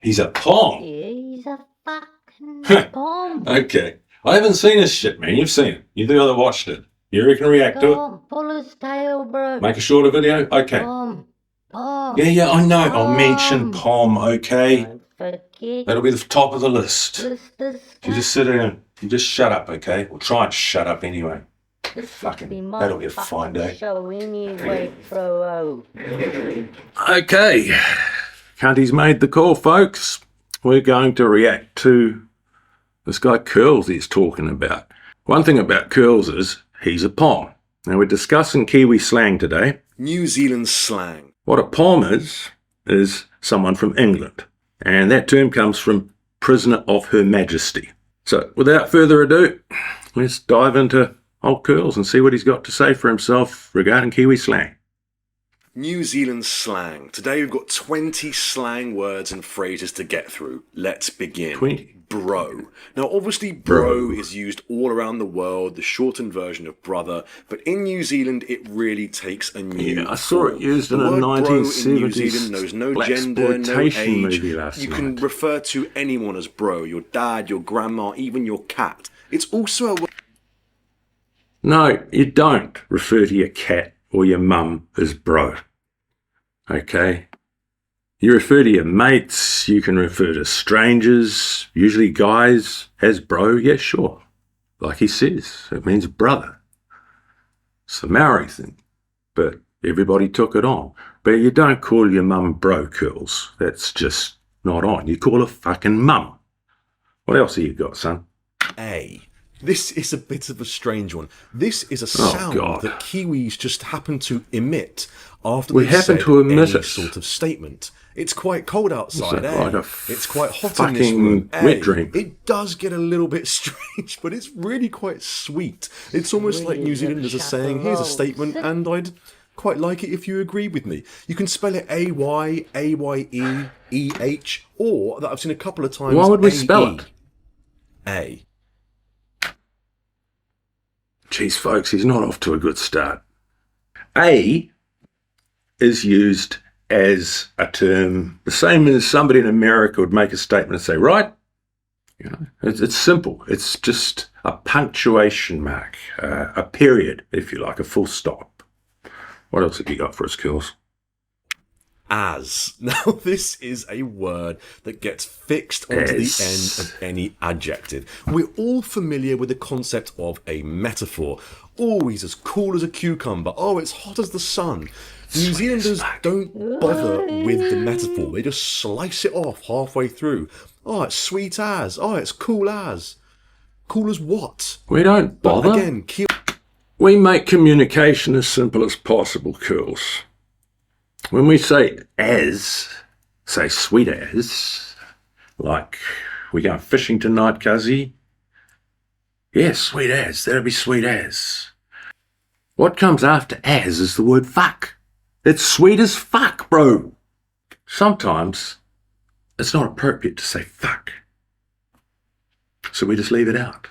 He's a pom. He's a fucking pom. Okay. I haven't seen this shit, man. You've seen it. You're the guy that watched it. You can react to it? Pull his tail, bro. Make a shorter video? Okay. Pom. Yeah, I know. I'll mention pom, okay? Don't forget. That'll be the top of the list. You You just sit down. You just shut up, okay? Or try and shut up anyway. That'll be a fine day. Show anyway, bro. Okay. Cunty's made the call, folks. We're going to react to this guy Curls he's talking about. One thing about Curls is he's a pom. Now, we're discussing Kiwi slang today. New Zealand slang. What a pom is someone from England. And that term comes from prisoner of Her Majesty. So, without further ado, let's dive into old Curls and see what he's got to say for himself regarding Kiwi slang. New Zealand slang. Today we've got 20 slang words and phrases to get through. Let's begin. 20. Bro. Now obviously bro is used all around the world, the shortened version of brother, but in New Zealand it really takes a new I saw it used in a word bro 1970s in New Zealand knows no gender, no blaxploitation age. movie last You night. can refer to anyone as bro, your dad, your grandma, even your cat. It's also a No, you don't refer to your cat or your mum as bro. Okay? You refer to your mates, you can refer to strangers, usually guys, as bro, yeah, sure. Like he says, it means brother. It's the Maori thing, but everybody took it on. But you don't call your mum bro, Curls. That's just not on. You call her fucking mum. What else have you got, son? A. This is a bit of a strange one. This is a sound God. that Kiwis just happen to emit after We they happen said to emit any it. sort of statement. It's quite cold outside, that, eh? like a It's quite hot in this fucking room, eh? wet dream? It does get a little bit strange, but it's really quite sweet. It's almost like New Zealanders are saying, here's a statement, and I'd quite like it if you agree with me. You can spell it A-Y, A-Y-E, E-H, or, that I've seen a couple of times, Why would we A-E. spell it? A. Geez, folks, he's not off to a good start. A is used as a term, the same as somebody in America would make a statement and say, right? You know, it's simple. It's just a punctuation mark, a period, if you like, a full stop. What else have you got for us, Kills? As. Now, this is a word that gets fixed onto the end of any adjective. We're all familiar with the concept of a metaphor. Always as cool as a cucumber. Oh, it's hot as the sun. New Zealanders don't bother with the metaphor. They just slice it off halfway through. Oh, it's sweet as. Oh, it's cool as. Cool as what? We don't bother. But again, We make communication as simple as possible, Curls. When we say as, say sweet as, like we going fishing tonight, cuzzy. Yeah, sweet as, that'll be sweet as. What comes after as is the word fuck. It's sweet as fuck, bro. Sometimes it's not appropriate to say fuck. So we just leave it out.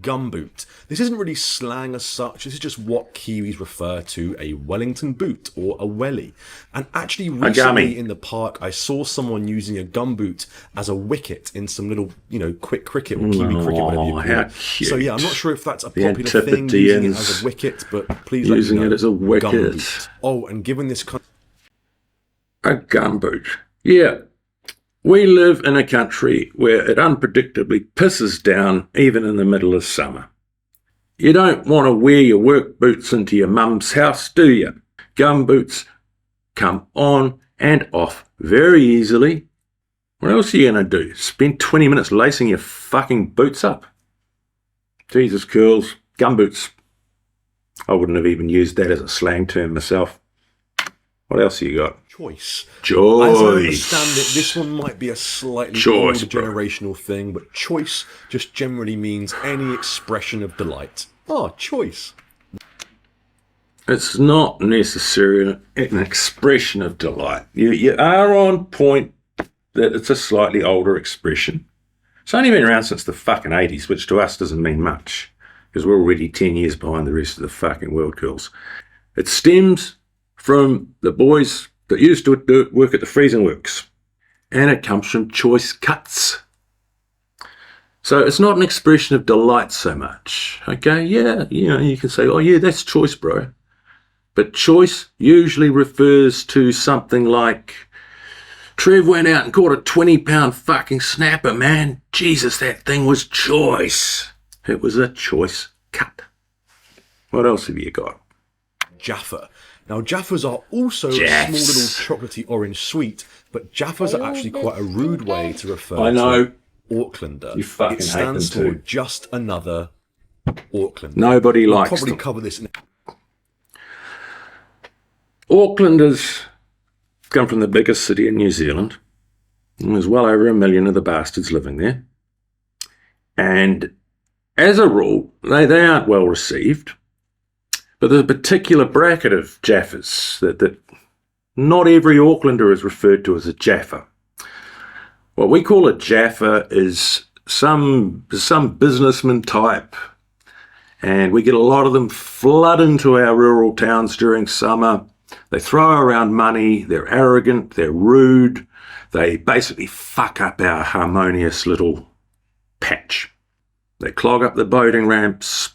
gumboot. This isn't really slang as such, this is just what Kiwis refer to a Wellington boot or a welly. And actually recently in the park I saw someone using a gumboot as a wicket in some little, you know, quick cricket or Kiwi cricket, whatever you call it. So yeah, I'm not sure if that's a popular thing, using it as a wicket, but please let me know. Using it as a wicket. Gumboot. Oh, and given this a gumboot. Yeah. We live in a country where it unpredictably pisses down even in the middle of summer. You don't want to wear your work boots into your mum's house, do you? Gumboots come on and off very easily. What else are you going to do? Spend 20 minutes lacing your fucking boots up? Jesus, Curls. Gumboots. I wouldn't have even used that as a slang term myself. What else have you got? choice. Choice. As I understand it, this one might be a slightly older generational thing, but choice just generally means any expression of delight. Ah, choice. It's not necessarily an expression of delight. You are on point that it's a slightly older expression. It's only been around since the fucking 80s, which to us doesn't mean much, because we're already 10 years behind the rest of the fucking world, girls. It stems from the boys that used to work at the freezing works. and it comes from choice cuts. So it's not an expression of delight so much. Okay, yeah, you can say, oh yeah, that's choice, bro. But choice usually refers to something like, Trev went out and caught a 20-pound fucking snapper, man. Jesus, that thing was choice. It was a choice cut. What else have you got? Jaffa. Now, Jaffas are also Jaffs. a small little chocolatey orange sweet, but Jaffas are actually quite a rude way to refer I know. to Aucklander. You fucking it stands hate them for too. just another Aucklander. Nobody We'll likes probably them. cover this in Aucklanders come from the biggest city in New Zealand. And there's well over 1 million of the bastards living there. And as a rule, they aren't well received. But there's a particular bracket of Jaffas that not every Aucklander is referred to as a Jaffa. What we call a Jaffa is some businessman type, and we get a lot of them flood into our rural towns during summer. They throw around money, they're arrogant, they're rude, they basically fuck up our harmonious little patch. They clog up the boating ramps,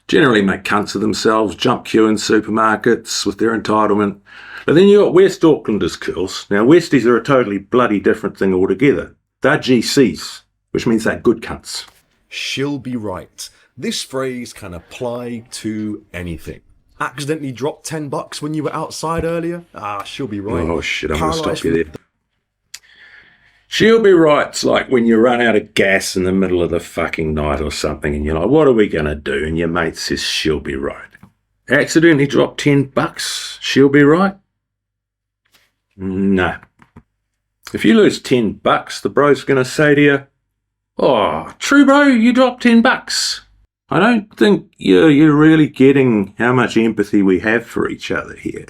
generally make cunts of themselves, jump queue in supermarkets with their entitlement. And then you got West Aucklanders, Curls. Now, Westies are a totally bloody different thing altogether. They're GCs, which means they're good cunts. she'll be right. This phrase can apply to anything. Accidentally dropped $10 when you were outside earlier? She'll be right. Oh shit, I'm going to Paralysed stop you there. She'll be right. It's like when you run out of gas in the middle of the fucking night or something and you're like, what are we going to do? And your mate says, she'll be right. Accidentally dropped $10, she'll be right? No. If you lose $10, the bro's going to say to you, oh, true bro, you dropped $10. I don't think you're really getting how much empathy we have for each other here.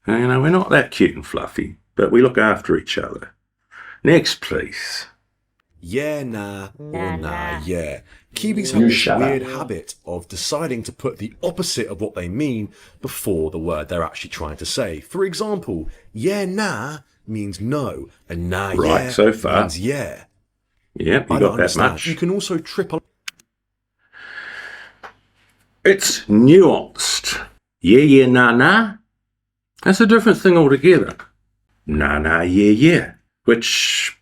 We're not that cute and fluffy, but we look after each other. Next, please. Yeah, nah, or Nah, nah, nah. yeah. Kiwis You have this shut up. weird habit of deciding to put the opposite of what they mean before the word they're actually trying to say. For example, yeah, nah means no, and nah, Right, yeah so far. means yeah. Yep, you I got don't that understand. much. You can also trip up. It's nuanced. Yeah, nah, nah. That's a different thing altogether. Nah, yeah. Which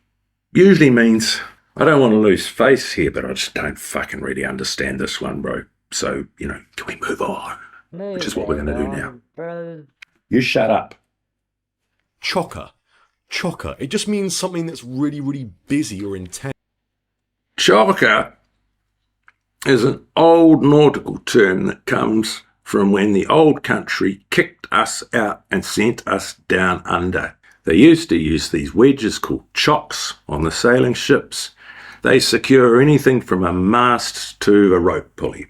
usually means, I don't want to lose face here, but I just don't fucking really understand this one, bro. So, can we move on? Which is what we're going to do now. Bro. You shut up. Chocker. It just means something that's really, really busy or intense. Chocker is an old nautical term that comes from when the old country kicked us out and sent us down under. They used to use these wedges called chocks on the sailing ships. They secure anything from a mast to a rope pulley.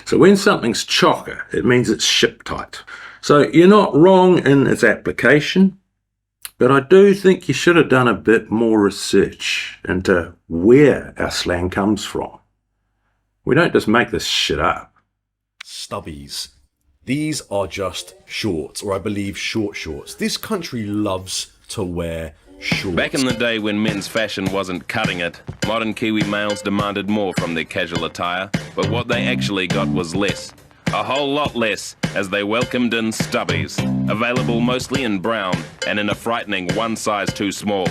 So when something's chocker, it means it's ship tight. So you're not wrong in its application, but I do think you should have done a bit more research into where our slang comes from. We don't just make this shit up. Stubbies. These are just shorts, or I believe shorts. This country loves to wear shorts. Back in the day when men's fashion wasn't cutting it, modern Kiwi males demanded more from their casual attire, but what they actually got was less. A whole lot less, as they welcomed in stubbies, available mostly in brown and in a frightening one size too small.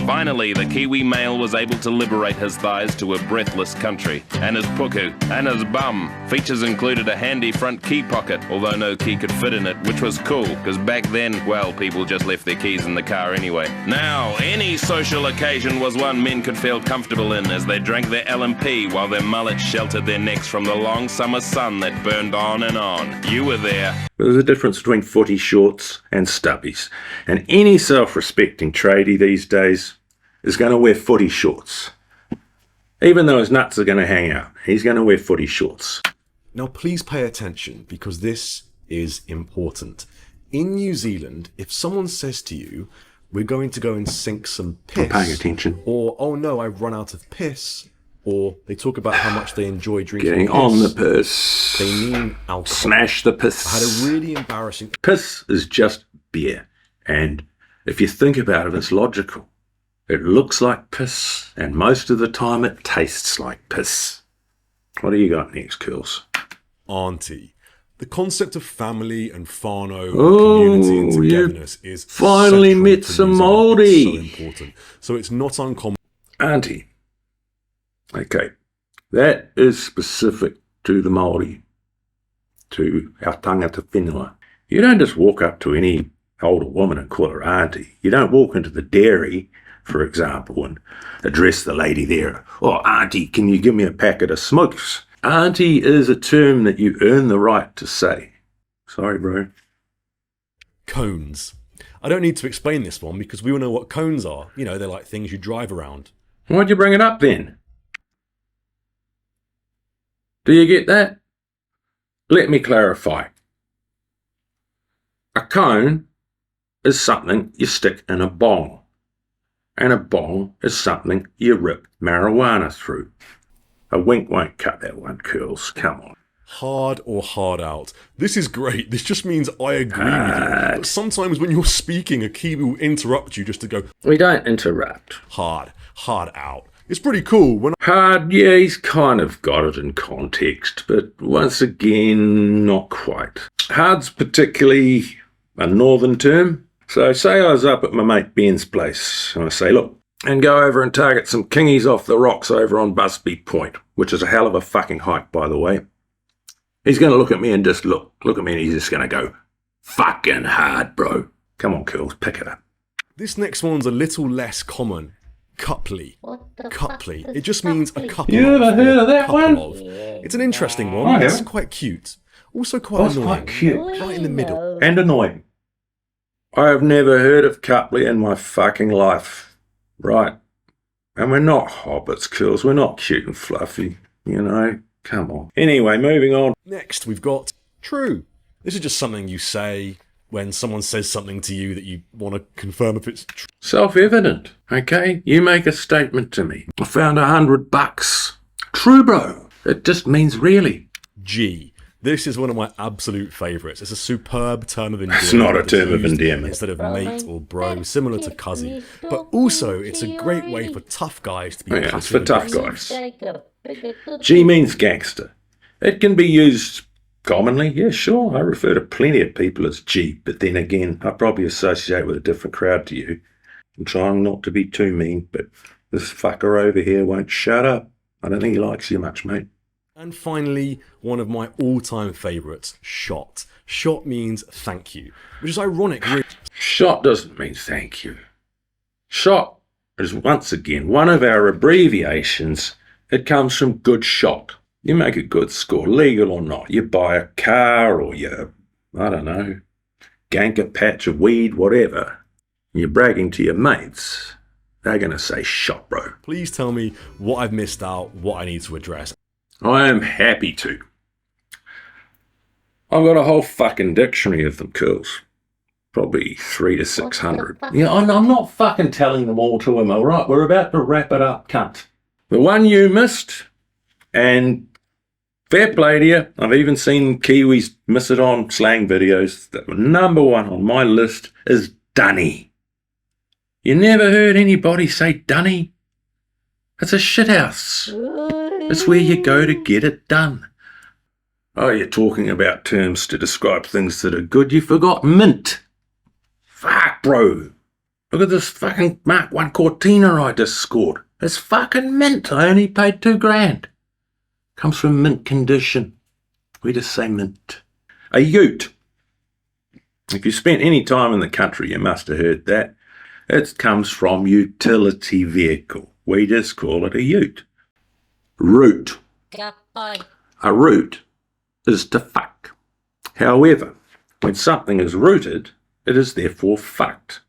Finally, the Kiwi male was able to liberate his thighs to a breathless country, and his puku, and his bum. Features included a handy front key pocket, although no key could fit in it, which was cool, because back then, well, people just left their keys in the car anyway. Now, any social occasion was one men could feel comfortable in as they drank their LMP while their mullets sheltered their necks from the long summer sun that burned on and on. You were there. There's a difference between footy shorts and stubbies. And any self-respecting tradie these days is going to wear footy shorts. Even though his nuts are going to hang out, he's going to wear footy shorts. Now, please pay attention, because this is important. In New Zealand, if someone says to you, we're going to go and sink some piss, I'm paying attention. or, oh no, I've run out of piss, or they talk about how much they enjoy drinking Getting piss, on the piss. they mean alcohol. Smash the piss. I had a really embarrassing... Piss is just beer. And If you think about it, it's logical. It looks like piss, and most of the time it tastes like piss. What do you got next, Curls? Auntie. The concept of family and whānau, community and togetherness is finally central met to some New Zealand. Māori. It's so important. So it's not uncommon. Auntie. Okay. That is specific to the Māori, to our tangata whenua. You don't just walk up to any older woman and call her auntie. You don't walk into the dairy, for example, and address the lady there. Oh, auntie, can you give me a packet of smokes? Auntie is a term that you earn the right to say. Sorry, bro. Cones. I don't need to explain this one because we all know what cones are. You know, they're like things you drive around. Why'd you bring it up then? Do you get that? Let me clarify. A cone is something you stick in a bong, and a bong is something you rip marijuana through. A wink won't cut that one, Curls. Come on. Hard or hard out. This is great. This just means I agree with you. But sometimes when you're speaking, a Kiwi will interrupt you just to go, We don't interrupt. hard out. It's pretty cool. When Hard, yeah, he's kind of got it in context, but once again, not quite. Hard's particularly a northern term. So say I was up at my mate Ben's place, and I say, look, and go over and target some kingies off the rocks over on Busby Point, which is a hell of a fucking hike, by the way. He's going to look at me and just look at me, and he's just going to go, fucking hard, bro. Come on, Curls, pick it up. this next one's a little less common. Coupley. What the Coupley. fuck It is just means a coupley? couple You of. ever heard or of that couple one? of. It's an interesting one. I It's haven't. quite cute. Also quite That's annoying. quite cute. Right in the middle. And annoying. I have never heard of coupley in my fucking life. Right. And we're not hobbits, Curls. We're not cute and fluffy. You know? Come on. Anyway, moving on. Next, we've got true. This is just something you say when someone says something to you that you want to confirm if it's true. Self-evident. Okay? You make a statement to me. I found $100. True, bro. It just means really. G. This is one of my absolute favourites. It's a superb term of endearment. It's not a that's term of used endearment. Instead of mate or bro, similar to cuzzy. But also, it's a great way for tough guys to be Yeah, it's passive for tough aggressive. guys. G means gangster. It can be used commonly. Yeah, sure. I refer to plenty of people as G, but then again, I probably associate with a different crowd to you. I'm trying not to be too mean, but this fucker over here won't shut up. I don't think he likes you much, mate. And finally, one of my all-time favourites, shot. Shot means thank you, which is ironic, really. Shot doesn't mean thank you. Shot is once again one of our abbreviations. It comes from good shot. You make a good score, legal or not. You buy a car or you, I don't know, gank a patch of weed, whatever. You're bragging to your mates. They're going to say shot, bro. Please tell me what I've missed out, what I need to address. I am happy to. I've got a whole fucking dictionary of them, Curls. Probably 300 to 600. Yeah, I'm not fucking telling them all to him, alright? We're about to wrap it up, cunt. The one you missed, and fair play to you, I've even seen Kiwis miss it on slang videos. The number one on my list is dunny. You never heard anybody say dunny? It's a shithouse. It's where you go to get it done. Oh, you're talking about terms to describe things that are good. You forgot mint. Fuck, bro. Look at this fucking Mark 1 Cortina I just scored. It's fucking mint. I only paid $2,000. Comes from mint condition. We just say mint. A ute. If you spent any time in the country, you must have heard that. It comes from utility vehicle. We just call it a ute. Root. A root is to fuck. However, when something is rooted, it is therefore fucked.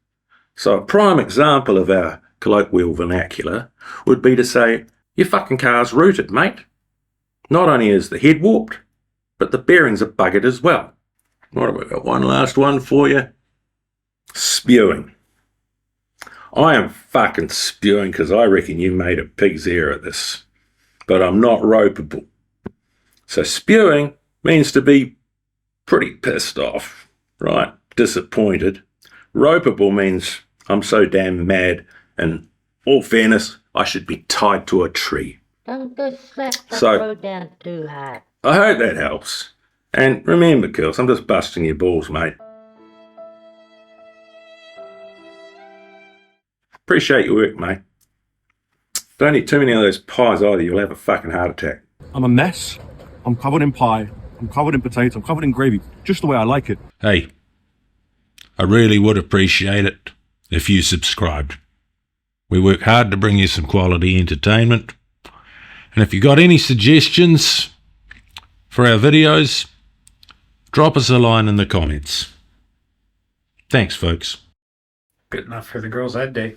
So a prime example of our colloquial vernacular would be to say, your fucking car's rooted, mate. Not only is the head warped, but the bearings are buggered as well. What have we got? One last one for you. Spewing. I am fucking spewing because I reckon you made a pig's ear of this. But I'm not ropeable. So spewing means to be pretty pissed off, right? Disappointed. Ropeable means I'm so damn mad, and all fairness, I should be tied to a tree. Don't go slap the So- bro down too hard. I hope that helps. And remember, girls, I'm just busting your balls, mate. Appreciate your work, mate. Don't eat too many of those pies either, you'll have a fucking heart attack. I'm a mess. I'm covered in pie. I'm covered in potato. I'm covered in gravy. Just the way I like it. Hey, I really would appreciate it if you subscribed. We work hard to bring you some quality entertainment. And if you got any suggestions for our videos, drop us a line in the comments. Thanks, folks. Good enough for the girls that day.